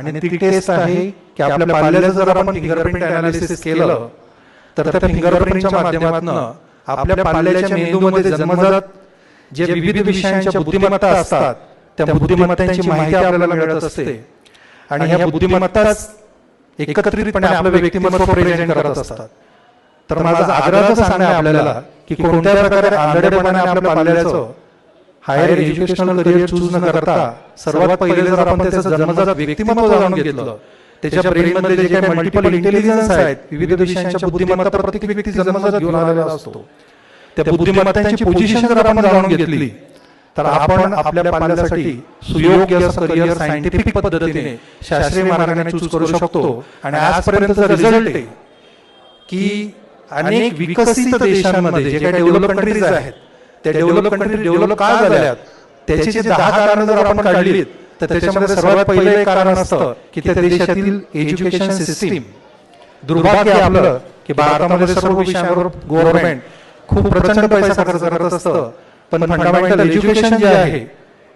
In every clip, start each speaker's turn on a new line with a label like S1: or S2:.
S1: आणि ती टेस्ट आहे की आपल्या पाल्याचं जर आपण फिंगरप्रिंट अनालिसिस केलं तर त्या फिंगरप्रिंटच्या माध्यमातून आपल्या पाल्याच्या मेंदूमध्ये जन्मजात जे विविध विषयांच्या बुद्धिमत्ता असतात त्या बुद्धिमत्तांची माहिती आपल्याला मिळत असते आणि ह्या बुद्धिमत्ताच एकत्रितपणे आपलं व्यक्तिमत्व प्रेझेंट करत असतात. तर माझा आग्रह सांगणं आहे आपल्याला की कोणत्या प्रकारे आंधळेपणाने आपल्या पाल्याचं हायर एज्युकेशनल करिअर चूज न करता सर्वात पहिले जर आपण त्याचं जन्मजात व्यक्तिमत्व जाणून घेतलं, त्याच्या ब्रेनमध्ये जे काही मल्टिपल इंटेलिजन्स आहेत, विविध विषयांच्या बुद्धिमत्ता प्रत्येक व्यक्ती जन्मजात घेऊन आलेला असतो, त्या बुद्धिमत्तांची पोझिशन जर आपण जाणून घेतली तर आपण आपल्या पाल्यासाठी सुयोग्य असं करिअर सायंटिफिक पद्धतीने शास्त्रीय मार्गाने चूज करू शकतो. आणि आजपर्यंतचा रिझल्ट आहे की अनेक विकसित देशांमध्ये जे काही डेव्हलप कंट्रीज आहेत त्या डेव्हलप कंट्री डेव्हलप का झाल्यात त्याची जे 10 कारणं जर आपण काढलीत तर त्याच्यामध्ये सर्वात पहिलं एक कारण असतं की त्या देशातील एज्युकेशन सिस्टीम. दुर्भाग्य आपलं की भारतामध्ये सर्व विषयांवर गव्हर्नमेंट खूप प्रचंड पैसा खर्च करत असतं, पण फंडामेंटल एज्युकेशन जे आहे,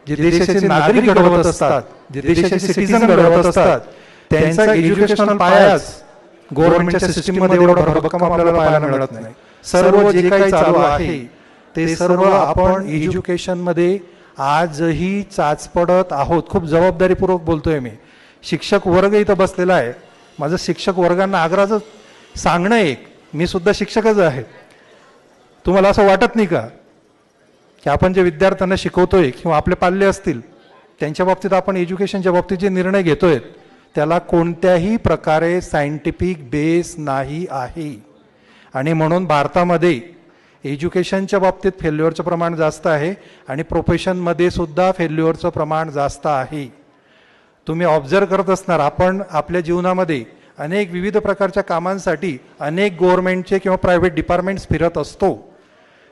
S1: जे देशाचे नागरिक घडवत असतात, जे देशाचे सिटीजन घडवत असतात, त्यांचा एज्युकेशनल पायाच गव्हर्नमेंटच्या सिस्टीममध्ये एवढा भरभक्कम आपल्याला पाहायला मिळत नाही. सर्व जे काही चालू आहे ते सर्व आपण एज्युकेशनमध्ये आजही चाचपडत आहोत. खूप जबाबदारीपूर्वक बोलतोय मी. शिक्षक वर्ग इथं बसलेला आहे. माझं शिक्षक वर्गांना आग्रहाचं सांगणं एक, मी सुद्धा शिक्षकच आहे. तुम्हाला असं वाटत नाही का की आपण जे विद्यार्थ्यांना शिकवतोय किंवा आपले पाल्य असतील त्यांच्या बाबतीत आपण एज्युकेशनच्या बाबतीत जे निर्णय घेतोय त्याला कोणत्याही प्रकारे सायंटिफिक बेस नाही आहे. आणि म्हणून भारतामध्ये एज्युकेशनच्या बाबतीत फेल्युअरचं प्रमाण जास्त आहे आणि प्रोफेशनमध्ये सुद्धा फेल्युअरचं प्रमाण जास्त आहे. तुम्ही ऑब्झर्व करत असणार, आपण आपल्या जीवनामध्ये अनेक विविध प्रकारच्या कामांसाठी अनेक गव्हर्नमेंटचे किंवा प्रायव्हेट डिपार्टमेंट्स फिरत असतो.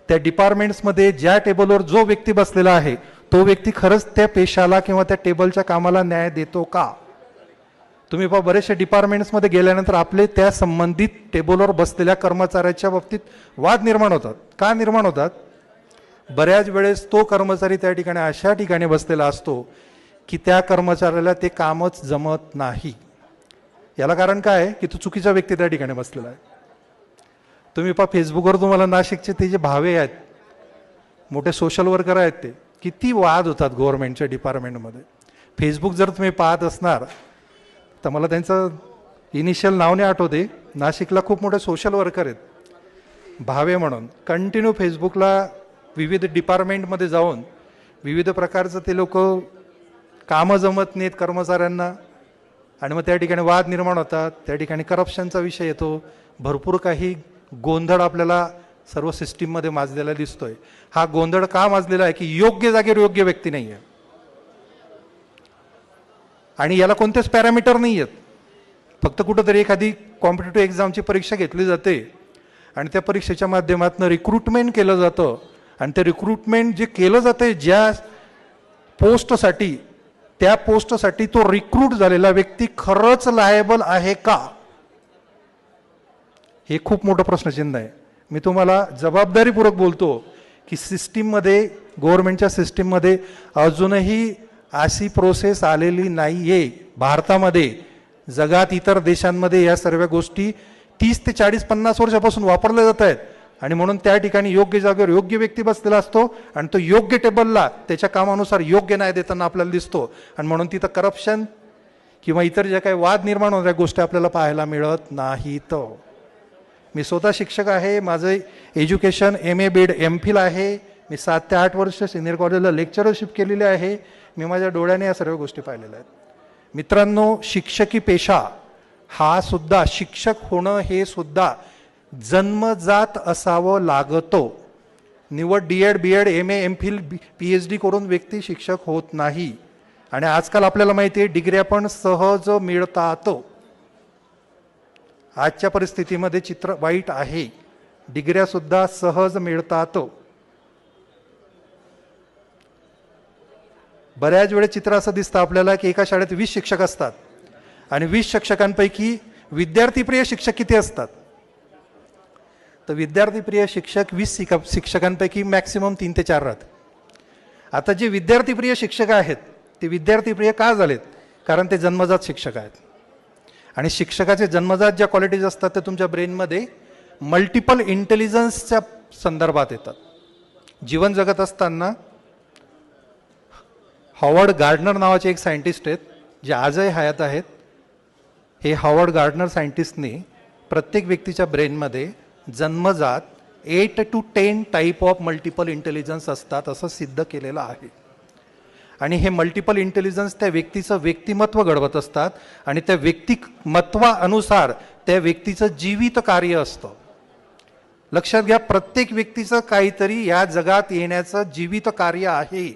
S1: त्या डिपार्टमेंट्समध्ये ज्या टेबलवर जो व्यक्ती बसलेला आहे तो व्यक्ती खरंच त्या पेशाला किंवा त्या टेबलच्या कामाला न्याय देतो का? तुम्ही पहा, बरेचशा डिपार्टमेंट्समध्ये गेल्यानंतर आपले त्या संबंधित टेबलवर बसलेल्या कर्मचाऱ्याच्या बाबतीत वाद निर्माण होतात. का निर्माण होतात? बऱ्याच वेळेस तो कर्मचारी त्या ठिकाणी अशा ठिकाणी बसलेला असतो की त्या कर्मचाऱ्याला ते कामच जमत नाही. याला कारण काय आहे की तो चुकीचा व्यक्ती त्या ठिकाणी बसलेला आहे. तुम्ही पहा, फेसबुकवर तुम्हाला नाशिकचे ते जे भावे आहेत, मोठे सोशल वर्कर आहेत, ते किती वाद होतात गव्हर्नमेंटच्या डिपार्टमेंटमध्ये. फेसबुक जर तुम्ही पाहत असणार तर मला त्यांचं इनिशियल नाव नाही आठवते, नाशिकला खूप मोठे सोशल वर्कर आहेत भावे म्हणून. कंटिन्यू फेसबुकला विविध डिपार्टमेंटमध्ये जाऊन विविध प्रकारचं ते लोक कामं जमत नाहीत कर्मचाऱ्यांना आणि मग त्या ठिकाणी वाद निर्माण होतात. त्या ठिकाणी करप्शनचा विषय येतो. भरपूर काही गोंधळ आपल्याला सर्व सिस्टीममध्ये माजलेला दिसतोय. हा गोंधळ का माजलेला आहे की योग्य जागेवर योग्य व्यक्ती नाही आहे आणि याला कोणतेच पॅरामीटर नाही आहेत. फक्त कुठंतरी एखादी कॉम्पिटेटिव्ह एक्झामची परीक्षा घेतली जाते आणि त्या परीक्षेच्या माध्यमातून रिक्रुटमेंट केलं जातं आणि ते रिक्रुटमेंट जे केलं जाते ज्या पोस्टसाठी, त्या पोस्टसाठी तो रिक्रूट झालेला व्यक्ती खरंच लायबल आहे का, हे खूप मोठं प्रश्नचिन्ह आहे. मी तुम्हाला जबाबदारीपूर्वक बोलतो की सिस्टीममध्ये, गव्हर्नमेंटच्या सिस्टीममध्ये अजूनही अशी प्रोसेस आलेली नाही आहे. भारतामध्ये, जगात इतर देशांमध्ये या सर्व गोष्टी 30 ते 40-50 वर्षापासून वापरल्या जात आहेत आणि म्हणून त्या ठिकाणी योग्य जागेवर योग्य व्यक्ती बसलेला असतो आणि तो योग्य टेबलला त्याच्या कामानुसार योग्य न्याय देताना आपल्याला दिसतो आणि म्हणून तिथं करप्शन किंवा इतर ज्या काही वाद निर्माण होणाऱ्या गोष्टी आपल्याला पाहायला मिळत नाहीत. मी स्वतः शिक्षक आहे. माझं एज्युकेशन MA BEd MPhil आहे. मी 7 ते 8 वर्ष सिनियर कॉलेजला लेक्चरशिप केलेली आहे. मी माझ्या डोळ्याने या सर्व गोष्टी पाहिलेल्या आहेत. मित्रांनो, शिक्षकी पेशा हा सुद्धा, शिक्षक होणं हे सुद्धा जन्मजात असावं लागतो. निवड DEd BEd MA MPhil PhD करून व्यक्ती शिक्षक होत नाही. आणि आजकाल आपल्याला माहिती आहे डिग्र्या पण सहज मिळतात. आजच्या परिस्थितीमध्ये चित्र वाईट आहे. डिग्र्या सुद्धा सहज मिळतात. बऱ्याच वेळेस चित्र असं दिसतं आपल्याला की एका शाळेत 20 शिक्षक असतात आणि 20 शिक्षकांपैकी विद्यार्थीप्रिय शिक्षक किती असतात? तर विद्यार्थीप्रिय शिक्षक 20 शिक्षकांपैकी मॅक्सिमम 3 ते 4 राहतात. आता जे विद्यार्थीप्रिय शिक्षक आहेत ते विद्यार्थीप्रिय का झालेत? कारण ते जन्मजात शिक्षक आहेत. आणि शिक्षकाचे जन्मजात ज्या क्वालिटीज असतात ते तुमच्या ब्रेनमध्ये मल्टिपल इंटेलिजन्सच्या संदर्भात येतात. जीवन जगत असताना हॉवर्ड गार्डनर नावाचे एक सायंटिस्ट आहेत जे आजही हयात आहेत. हे हॉवर्ड गार्डनर सायंटिस्टनी प्रत्येक व्यक्तीच्या ब्रेनमध्ये जन्मजात 8 to 10 type of multiple intelligence असतात असं सिद्ध केलेलं आहे. आणि हे मल्टिपल इंटेलिजन्स त्या व्यक्तीचं व्यक्तिमत्व घडवत असतात आणि त्या व्यक्तिमत्वानुसार त्या व्यक्तीचं जीवित कार्य असतं. लक्षात घ्या, प्रत्येक व्यक्तीचं काहीतरी या जगात येण्याचं जीवित कार्य आहे.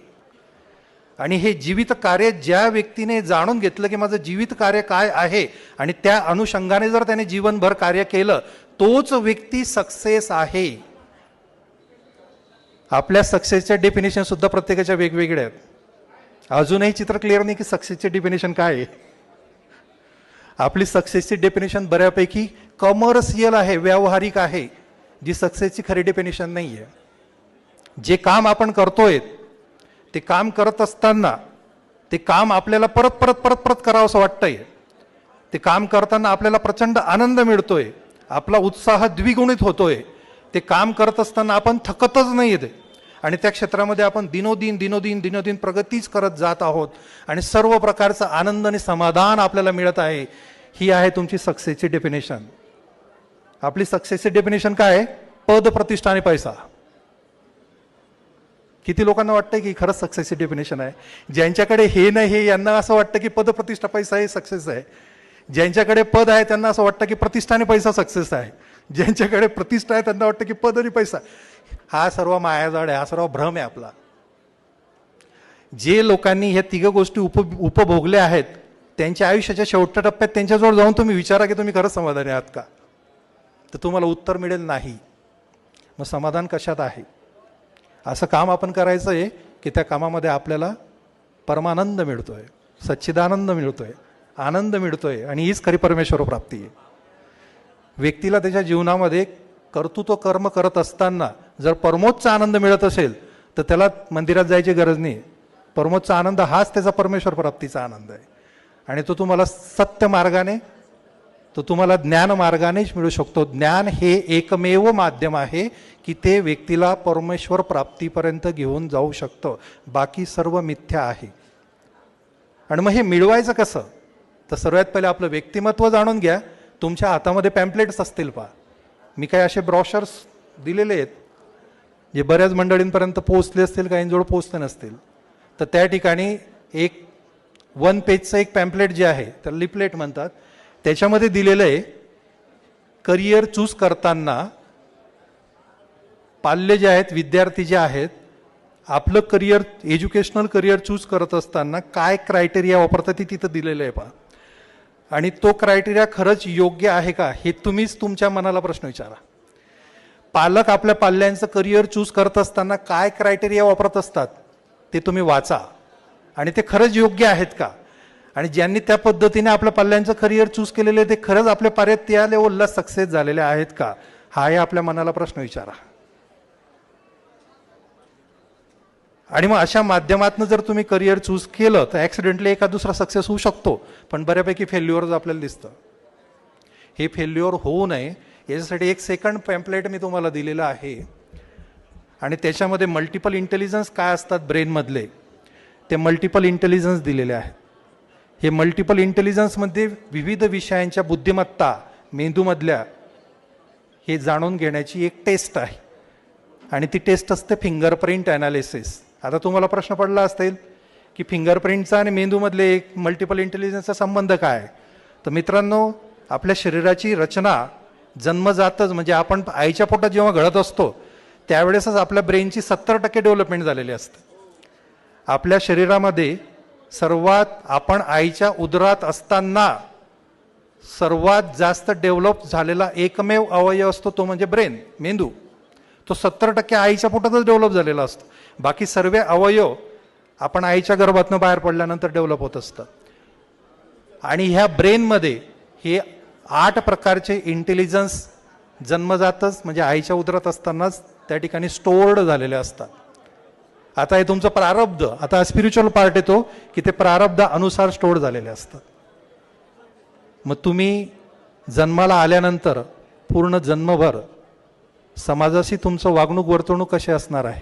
S1: आणि हे जीवित कार्य ज्या व्यक्तीने जाणून घेतलं की माझं जीवित कार्य काय आहे आणि त्या अनुषंगाने जर त्याने जीवनभर कार्य केलं तोच व्यक्ती सक्सेस आहे. आपल्या सक्सेसच्या डेफिनेशन सुद्धा प्रत्येकाच्या वेगवेगळ्या आहेत. अजूनही चित्र क्लिअर नाही की सक्सेसचे डेफिनेशन काय आहे. आपली सक्सेसची डेफिनेशन बऱ्यापैकी कमर्शियल आहे, व्यावहारिक आहे, जी सक्सेसची खरी डेफिनेशन नाही आहे. जे काम आपण करतोय ते काम करत असताना ते काम आपल्याला परत परत परत परत करावं असं वाटतंय. ते काम करताना आपल्याला प्रचंड आनंद मिळतोय, आपला उत्साह द्विगुणित होतोय. ते काम करत असताना आपण थकतच नाही येते आणि त्या क्षेत्रामध्ये आपण दिनोदिन प्रगतीच करत जात आहोत आणि सर्व प्रकारचा आनंद आणि समाधान आपल्याला मिळत आहे. ही आहे तुमची सक्सेसची डेफिनेशन. आपली सक्सेसची डेफिनेशन काय आहे? पद, प्रतिष्ठा आणि पैसा. किती लोकांना वाटतं की खरंच सक्सेसची डेफिनेशन आहे? ज्यांच्याकडे हे नाही हे यांना असं वाटतं की पद, प्रतिष्ठा, पैसा हे सक्सेस आहे. ज्यांच्याकडे पद आहे त्यांना असं वाटतं की प्रतिष्ठा आणि पैसा सक्सेस आहे. ज्यांच्याकडे प्रतिष्ठा आहे त्यांना वाटतं की पद आणि पैसा. हा सर्व मायाजाळ आहे, हा सर्व भ्रम आहे आपला. जे लोकांनी ह्या तिघ गोष्टी उपभोगल्या आहेत त्यांच्या आयुष्याच्या शेवटच्या टप्प्यात त्यांच्याजवळ जाऊन तुम्ही विचारा की तुम्ही खरंच समाधानी आहात का, तर तुम्हाला उत्तर मिळेल नाही. मग समाधान कशात आहे? असं काम आपण करायचं आहे की त्या कामामध्ये आपल्याला परमानंद मिळतोय, सच्चिदानंद मिळतोय, आनंद मिळतोय आणि हीच खरी परमेश्वर प्राप्ती आहे. व्यक्तीला त्याच्या जीवनामध्ये कर्तृत्व कर्म करत असताना जर परमोच्च आनंद मिळत असेल तर त्याला मंदिरात जायची गरज नाही. परमोच्च आनंद हाच त्याचा परमेश्वर प्राप्तीचा आनंद आहे आणि तो तुम्हाला सत्य मार्गाने, तो तुम्हाला ज्ञान मार्गानेच मिळू शकतो. ज्ञान हे एकमेव माध्यम आहे की ते व्यक्तीला परमेश्वर प्राप्तीपर्यंत घेऊन जाऊ शकतं. बाकी सर्व मिथ्या आहे. आणि मग हे मिळवायचं कसं? तर सर्वात पहिले आपलं व्यक्तिमत्व जाणून घ्या. तुमच्या हातामध्ये पॅम्पलेट्स असतील पहा. मी काही असे ब्रॉशर्स दिलेले आहेत जे बऱ्याच मंडळींपर्यंत पोहोचले असतील, काहींजवळ पोहोचले नसतील. तर त्या ठिकाणी एक 1 पेजचं एक पॅम्पलेट जे आहे त्याला लिपलेट म्हणतात. त्याच्यामध्ये दिलेलं आहे करिअर चूज करताना पाल्य जे आहेत, विद्यार्थी जे आहेत, आपलं करिअर, एज्युकेशनल करिअर चूज करत असताना काय क्रायटेरिया वापरतात ते तिथं दिलेलं आहे पहा. आणि तो क्रायटेरिया खरंच योग्य आहे का हे तुम्हीच तुमच्या मनाला प्रश्न विचारा. पालक आपल्या पाल्यांचं करिअर चूज करत असताना काय क्रायटेरिया वापरत असतात ते तुम्ही वाचा आणि ते खरंच योग्य आहेत का. आणि ज्यांनी त्या पद्धतीने आपल्या पाल्यांचं करिअर चूज केलेलं आहे ते खरंच आपल्या पार्यात त्या लेवलला सक्सेस झालेले आहेत का, हाही आपल्या मनाला प्रश्न विचारा. आणि मग अशा माध्यमातून जर तुम्ही करिअर चूज केलं तर ॲक्सिडेंटली एका दुसरा सक्सेस होऊ शकतो, पण बऱ्यापैकी फेल्युअरच आपल्याला दिसतं. हे फेल्युअर होऊ नये याच्यासाठी एक सेकंड पॅम्पलेट मी तुम्हाला दिलेलं आहे आणि त्याच्यामध्ये मल्टिपल इंटेलिजन्स काय असतात ब्रेनमधले ते मल्टिपल इंटेलिजन्स दिलेले आहेत. हे मल्टिपल इंटेलिजन्समध्ये विविध विषयांच्या बुद्धिमत्ता मेंदूमधल्या हे जाणून घेण्याची एक टेस्ट आहे आणि ती टेस्ट असते फिंगरप्रिंट ॲनालिसिस. आता तुम्हाला प्रश्न पडला असेल की फिंगरप्रिंटचा आणि मेंदूमधले एक मल्टिपल इंटेलिजन्सचा संबंध काय. तर मित्रांनो, आपल्या शरीराची रचना जन्मजातच म्हणजे आपण आईच्या पोटात जेव्हा घडत असतो त्यावेळेसच आपल्या ब्रेनची 70% डेव्हलपमेंट झालेली असते. आपल्या शरीरामध्ये सर्वात आपण आईच्या उदरात असताना सर्वात जास्त डेव्हलप झालेला एकमेव अवयव असतो तो म्हणजे ब्रेन, मेंदू. तो 70% आईच्या पोटातच डेव्हलप झालेला असतो. बाकी सर्व अवयव आपण आईच्या गर्भातनं बाहेर पडल्यानंतर डेव्हलप होत असतं. आणि ह्या ब्रेनमध्ये हे 8 प्रकारचे इंटेलिजन्स जन्मजातच म्हणजे आईच्या उदरात असतानाच त्या ठिकाणी स्टोर्ड झालेले असतात. आता हे तुमचं प्रारब्ध, आता स्पिरिच्युअल पार्ट येतो की ते प्रारब्ध अनुसार स्टोअर झालेले असतात. मग तुम्ही जन्माला आल्यानंतर पूर्ण जन्मभर समाजाशी तुमचं वागणूक वर्तणूक कशी असणार आहे,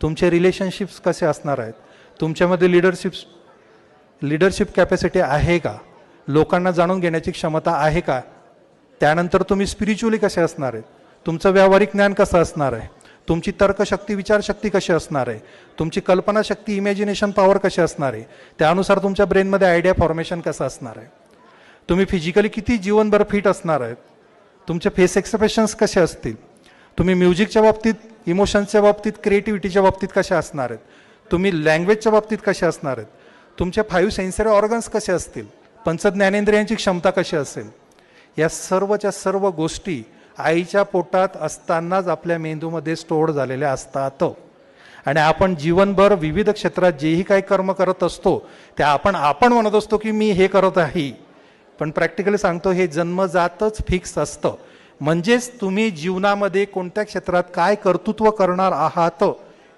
S1: तुमचे रिलेशनशिप्स कसे असणार आहेत, तुमच्यामध्ये लिडरशिप कॅपॅसिटी आहे का, लोकांना जाणून घेण्याची क्षमता आहे का, त्यानंतर तुम्ही स्पिरिच्युअली कसे असणार आहेत, तुमचं व्यावहारिक ज्ञान कसं असणार आहे, तुमची तर्कशक्ती विचारशक्ती कशी असणार आहे, तुमची कल्पनाशक्ती इमॅजिनेशन पॉवर कशी असणार आहे, त्यानुसार तुमच्या ब्रेनमध्ये आयडिया फॉर्मेशन कसं असणार आहे, तुम्ही फिजिकली किती जीवनभर फिट असणार आहेत, तुमचे फेस एक्सप्रेशन्स कसे असतील, तुम्ही म्युझिकच्या बाबतीत, इमोशन्सच्या बाबतीत, क्रिएटिव्हिटीच्या बाबतीत कसे असणार आहेत, तुम्ही लँग्वेजच्या बाबतीत कसे असणार आहेत, तुमचे 5 सेन्सरी ऑर्गन्स कसे असतील, पंचज्ञानेंद्रियांची क्षमता कशी असेल, या सर्वच्या सर्व गोष्टी आईच्या पोटात असतानाच आपल्या मेंदूमध्ये स्टोअर झालेल्या असतात. आणि आपण जीवनभर विविध क्षेत्रात जेही काही कर्म करत असतो ते आपण म्हणत असतो की मी हे करत आहे, पण प्रॅक्टिकली सांगतो हे जन्मजातच फिक्स असतं. म्हणजेच तुम्ही जीवनामध्ये कोणत्या क्षेत्रात काय कर्तृत्व करणार आहात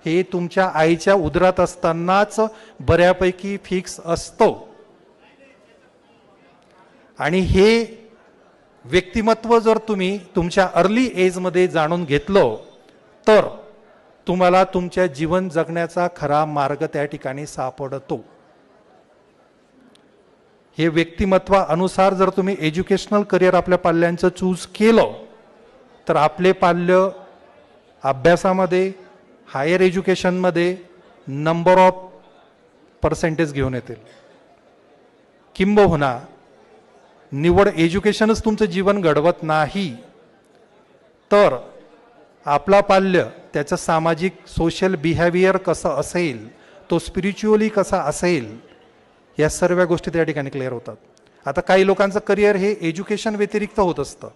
S1: हे तुमच्या आईच्या उदरात असतानाच बऱ्यापैकी फिक्स असतं. आणि हे व्यक्तिमत्व जर तुम्ही तुमच्या अर्ली एजमध्ये जाणून घेतलं तर तुम्हाला तुमच्या जीवन जगण्याचा खरा मार्ग त्या ठिकाणी सापडतो. हे व्यक्तिमत्वानुसार जर तुम्ही एज्युकेशनल करिअर आपल्या पाल्यांचं चूज केलं तर आपले पाल्य अभ्यासामध्ये, हायर एज्युकेशनमध्ये नंबर ऑफ पर्सेंटेज घेऊन येतील. किंबहुना निवड एज्युकेशनच तुमचं जीवन घडवत नाही तर आपला पाल्य त्याचं सामाजिक सोशल बिहेवियर कसं असेल, तो स्पिरिच्युअली कसा असेल, या सर्व गोष्टी त्या ठिकाणी क्लिअर होतात. आता काही लोकांचं करिअर हे एज्युकेशन व्यतिरिक्त होत असतं,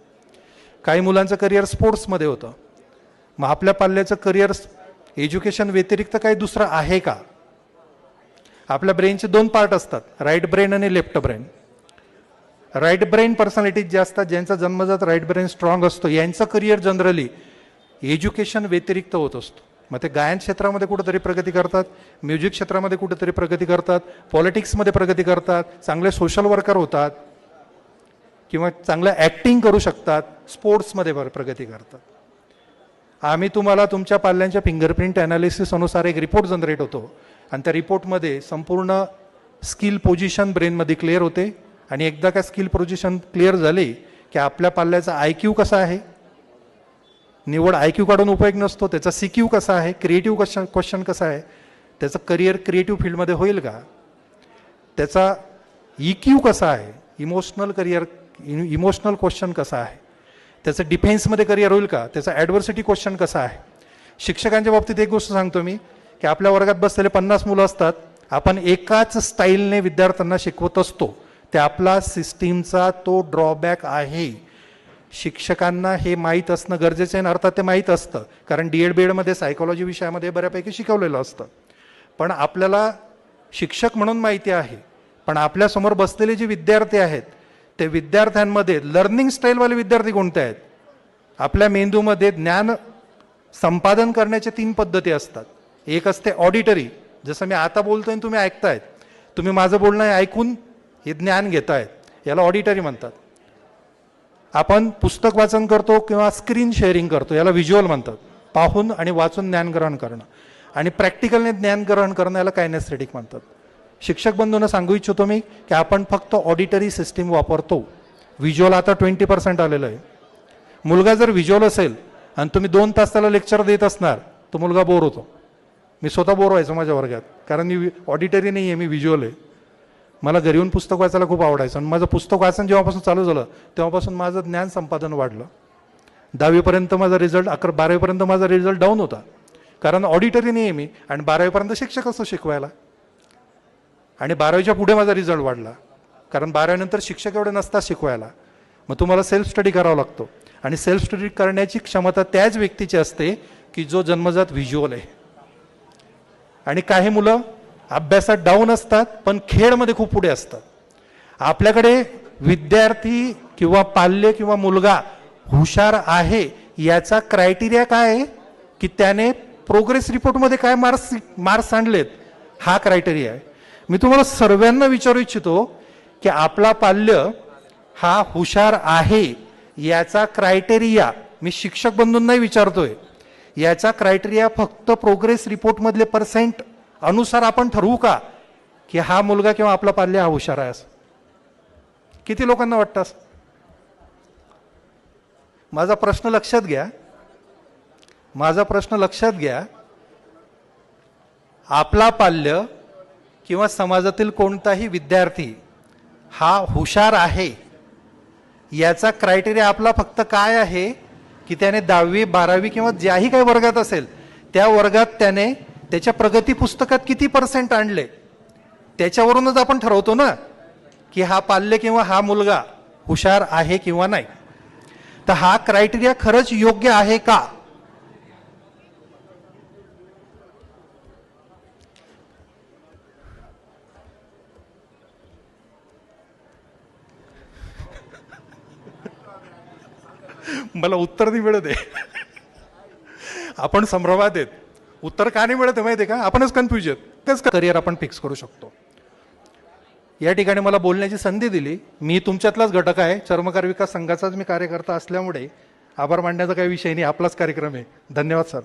S1: काही मुलांचं करिअर स्पोर्ट्समध्ये होतं. मग आपल्या पाल्याचं करिअर एज्युकेशन व्यतिरिक्त काही दुसरं आहे का? आपल्या ब्रेनचे 2 पार्ट असतात, राईट ब्रेन आणि left brain. Right brain personalities जे असतात, ज्यांचा जन्मजात राईट ब्रेन स्ट्रॉंग असतो, यांचं करिअर जनरली एज्युकेशन व्यतिरिक्त होत असतो. मग ते गायन क्षेत्रामध्ये कुठेतरी प्रगती करतात, म्युझिक क्षेत्रामध्ये कुठेतरी प्रगती करतात, पॉलिटिक्समध्ये प्रगती करतात, चांगले सोशल वर्कर होतात किंवा चांगलं ॲक्टिंग करू शकतात, स्पोर्ट्समध्ये प्रगती करतात. आम्ही तुम्हाला तुमच्या पाल्यांच्या फिंगरप्रिंट ॲनालिसिस अनुसार एक रिपोर्ट जनरेट होतो आणि त्या रिपोर्टमध्ये संपूर्ण स्किल पोझिशन ब्रेनमध्ये क्लिअर होते. आणि एकदा का स्किल पोझिशन क्लिअर झाली की आपल्या पाल्याचा IQ कसा आहे, निवड IQ काढून उपयोग नसतो, त्याचा CQ कसा आहे, क्रिएटिव्ह क्वेश्चन कसा आहे, त्याचं करिअर क्रिएटिव्ह फील्डमध्ये होईल का, त्याचा EQ कसा आहे, इमोशनल क्वेश्चन कसा आहे, त्याचं डिफेन्समध्ये करिअर होईल का, त्याचा ॲडव्हर्सिटी क्वेश्चन कसा आहे. शिक्षकांच्या बाबतीत एक गोष्ट सांगतो मी की आपल्या वर्गात बसलेले 50 मुलं असतात, आपण एकाच स्टाईलने विद्यार्थ्यांना शिकवत असतो, ते आपला सिस्टीमचा तो ड्रॉबॅक आहे. शिक्षकांना हे माहीत असणं गरजेचं आहे, अर्थात ते माहीत असतं कारण DED BED सायकोलॉजी विषयामध्ये बऱ्यापैकी शिकवलेलं असतं. पण आपल्याला शिक्षक म्हणून माहिती आहे, पण आपल्यासमोर बसलेले जे विद्यार्थी आहेत ते विद्यार्थ्यांमध्ये लर्निंग स्टाईलवाले विद्यार्थी कोणते आहेत. आपल्या मेंदूमध्ये ज्ञान संपादन करण्याच्या 3 पद्धती असतात. एक असते ऑडिटरी, जसं मी आता बोलतोय तुम्ही ऐकतायत, तुम्ही माझं बोलणं ऐकून हे ज्ञान घेतायत, याला ऑडिटरी म्हणतात. आपण पुस्तक वाचन करतो किंवा स्क्रीन शेअरिंग करतो, याला व्हिज्युअल म्हणतात. पाहून आणि वाचून ज्ञान ग्रहण करणं. आणि प्रॅक्टिकलने ज्ञान ग्रहण करणं याला कायनेस्थेटिक म्हणतात. शिक्षक बंधूंना सांगू इच्छितो मी की आपण फक्त ऑडिटरी सिस्टीम वापरतो, व्हिज्युअल आता 20% आलेलं आहे. मुलगा जर व्हिज्युअल असेल आणि तुम्ही 2 तास त्याला लेक्चर देत असणार तो मुलगा बोर होतो. मी स्वतः बोर व्हायचो माझ्या वर्गात, कारण मी ऑडिटरी नाही आहे, मी व्हिज्युअल आहे. मला घरी येऊन पुस्तक वाचायला खूप आवडायचं आणि माझं पुस्तक वाचन जेव्हापासून चालू झालं तेव्हापासून माझं ज्ञान संपादन वाढलं. 10वीपर्यंत माझा रिझल्ट 12वीपर्यंत माझा रिझल्ट डाऊन होता, कारण ऑडिटरी नाही आहे मी, आणि 12वीपर्यंत शिक्षक असतो शिकवायला. आणि 12वीच्या पुढे माझा रिझल्ट वाढला, कारण 12वीनंतर शिक्षक एवढे नसतात शिकवायला. मग तुम्हाला सेल्फ स्टडी करावा लागतो, आणि सेल्फ स्टडी करण्याची क्षमता त्याच व्यक्तीची असते की जो जन्मजात व्हिज्युअल आहे. आणि काही मुलं अभ्यासात डाऊन असतात पण खेळमध्ये खूप पुढे असतात. आपल्याकडे विद्यार्थी किंवा पाल्य किंवा मुलगा हुशार आहे याचा क्रायटेरिया काय आहे की त्याने प्रोग्रेस रिपोर्टमध्ये काय मार्क्स आणलेत हा क्रायटेरिया आहे. मी तुम्हाला सर्वांना विचारू इच्छितो की आपला पाल्य हा हुशार आहे याचा क्रायटेरिया मी शिक्षक बंधूंनाही विचारतोय, याचा क्रायटेरिया फक्त प्रोग्रेस रिपोर्टमधले पर्सेंट अनुसार आपण ठरवू का की हा मुलगा किंवा आपला पाल्य हा हुशार आहे असं? किती लोकांना वाटतं असं? माझा प्रश्न लक्षात घ्या, माझा प्रश्न लक्षात घ्या. आपला पाल्य किंवा समाजातील कोणताही विद्यार्थी हा हुशार आहे याचा क्रायटेरिया आपला फक्त काय आहे की त्याने 10वी 12वी किंवा ज्याही काही वर्गात असेल त्या वर्गात त्याने त्याच्या प्रगती पुस्तकात किती पर्सेंट आणले त्याच्यावरूनच आपण ठरवतो ना की हा पाल्य किंवा हा मुलगा हुशार आहे किंवा नाही. तर हा क्रायटेरिया खरंच योग्य आहे का? मला उत्तर नाही मिळत आहे. आपण संभ्रमात आहेत. उत्तर का नाही मिळत आहे माहिती आहे का? आपणच कन्फ्युज आहेत. तेच करिअर आपण फिक्स करू शकतो. या ठिकाणी मला बोलण्याची संधी दिली. मी तुमच्यातलाच घटक आहे, चर्मकार विकास संघाचाच मी कार्यकर्ता असल्यामुळे आभार मानण्याचा काही विषय नाही, आपलाच कार्यक्रम आहे. धन्यवाद सर.